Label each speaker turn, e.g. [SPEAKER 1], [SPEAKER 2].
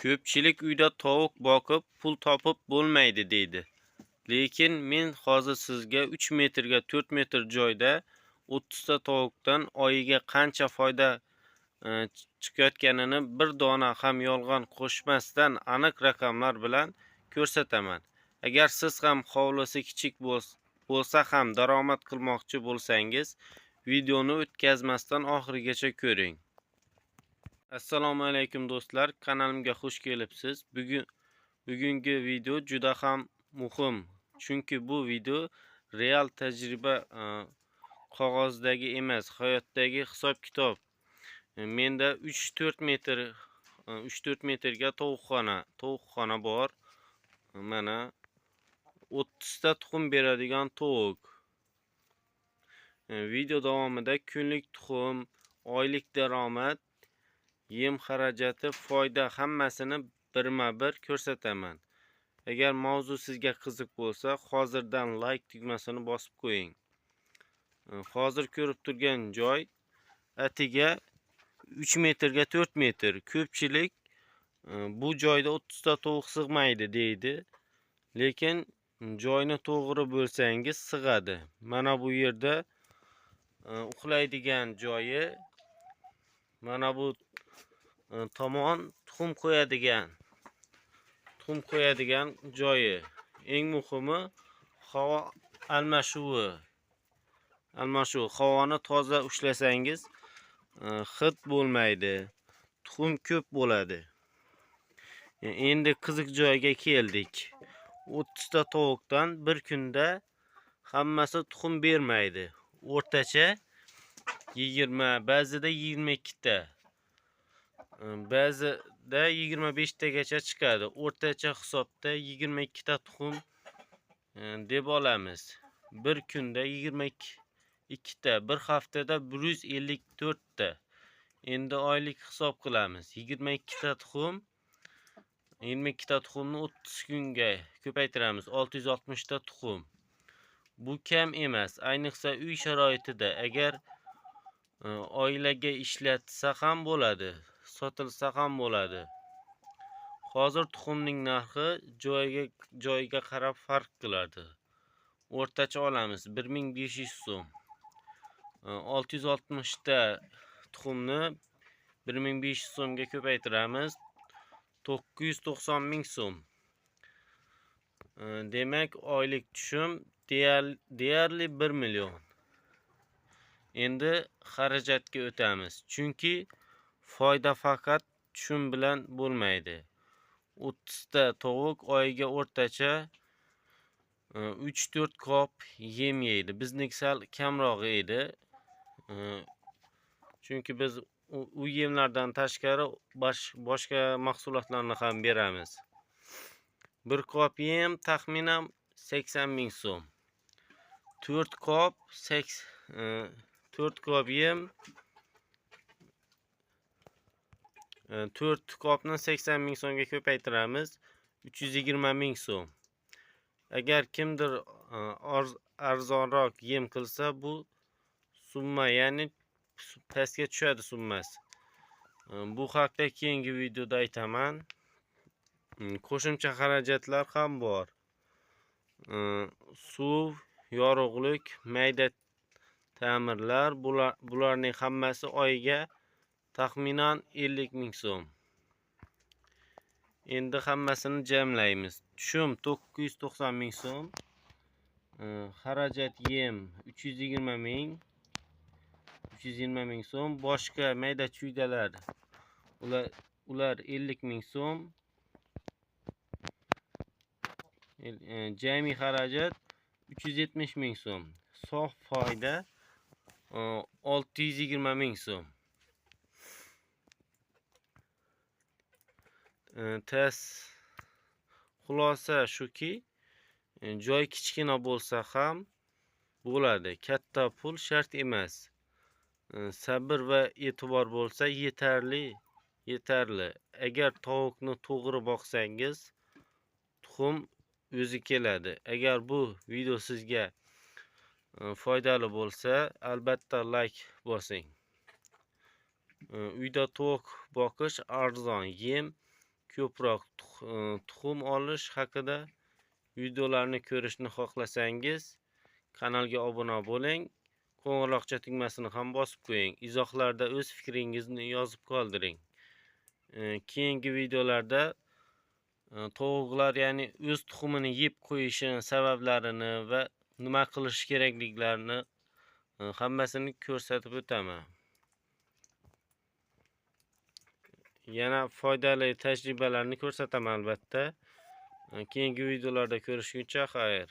[SPEAKER 1] Ko'pchilik uyda tovuq boqib pul topib bo'lmaydi deydi. Lekin men hozir sizga 3 metrga 4 metr joyda 30 ta tovuqdan oyiga qancha foyda chiqayotganini bir dona ham yolg'on qo'shmasdan aniq raqamlar bilan ko'rsataman. Agar siz ham hovlisi kichik bo'lsa ham daromad qilmoqchi bo'lsangiz, videoni o'tkazmasdan oxirigacha ko'ring. Assalomu alaykum do'stlar, kanalimga xush kelibsiz. Bugungi video juda ham muhim. Chunki bu video real tajriba, qog'ozdagi emas, hayotdagi hisob-kitob. Menda 3-4 metrga tovuqxona bor. Mana 30 ta tuxum beradigan tovuq. Video davomida kunlik tuxum, oylik daromad, yem xarajati, foyda hammasini birma-bir ko'rsataman. Agar mavzu sizga qiziq bo'lsa, hozirdan like tugmasini bosib qo'ying. Hozir ko'rib turgan joy atiga 3 metrga 4 metr. Ko'pchilik bu joyda 30 ta tovuq sig'maydi deydi. Lekin joyni to'g'ri bo'lsangiz sig'adi. Mana bu yerda uxlaydigan joyi, mana bu tomon tuxum qo'yadigan joyi. Eng muhimi havo almashuvi. Havoni toza ushlasangiz hid bo'lmaydi, tuxum ko'p bo'ladi. Endi qiziq joyga keldik. 30 ta tovuqdan bir kunda hammasi tuxum bermaydi. O'rtacha 20, ba'zida 22 ta. Ba'zida 25 tagacha chiqadi. O'rtacha hisobda 22 ta tuxum deb olamiz. Bir kunda 22 ta, bir haftada 154 ta. Endi oylik hisob qilamiz. 22 ta tuxum, 22 ta tuxumni 30 kunga ko'paytiramiz. 660 ta tuxum. Bu kam emas, ayniqsa uy sharoitida. Agar oilaga ishlatsa ham bo'ladi, sotilsa ham bo'ladi. Hozir tuxumning narxi joyiga qarab farq qiladi. O'rtacha olamiz 1500 so'm. 660 ta tuxumni 1500 so'mga ko'paytiramiz. 990 ming so'm. Demak, oylik tushum deyarli 1 million. Endi xarajatga o'tamiz. Chunki foyda faqat tushum bilan bo'lmaydi. 30 ta tovuq oyiga o'rtacha 3-4 kop yem yeydi. Bizniki sal kamroq edi. Chunki biz u yemlardan tashqari boshqa mahsulotlarni ham beramiz. Bir kop yem taxminan 80 ming so'm. 4 kop yem, 4 kopni 80 ming so'mga ko'paytiramiz. 320 ming so'm. Agar kimdir arzonroq yem qilsa, bu summa, ya'ni pastga tushadi summasi. Bu haqda keyingi videoda aytaman. Qo'shimcha xarajatlar ham bor. Suv, yorug'lik, mayda ta'mirlar, bularning hammasi oyiga taxminan 50 ming so'm. Endi hammasini jamlaymiz. Tushum 990 ming so'm. Xarajat yem 320 ming so'm. Boshqa mayda chuydalar, ular 50 ming so'm. Jami xarajat 370 ming so'm. Sof foyda 620 ming so'm. Xulosa shuki, joy kichkina bo'lsa ham bo'ladi. Katta pul shart emas. Sabr va e'tibor bo'lsa yetarli. Agar tovuqni to'g'ri boqsangiz, tuxum o'zi keladi. Agar bu video sizga foydali bo'lsa, albatta like bosing. Uyda tovuq boqish arzon, yem ko'proq tuxum olish haqida videolarni ko'rishni xohlasangiz, kanalga obuna bo'ling. Qo'ng'iroqcha tugmasini ham bosib qo'ying. Izohlarda o'z fikringizni yozib qoldiring. Keyingi videolarda tovuqlar, ya'ni o'z tuxumini yeb qo'yishi sabablarini va nima qilish kerakliklarini hammasini ko'rsatib o'taman. Yana foydali tajribalarni ko'rsataman albatta. Keyingi videolarda ko'rishguncha xayr.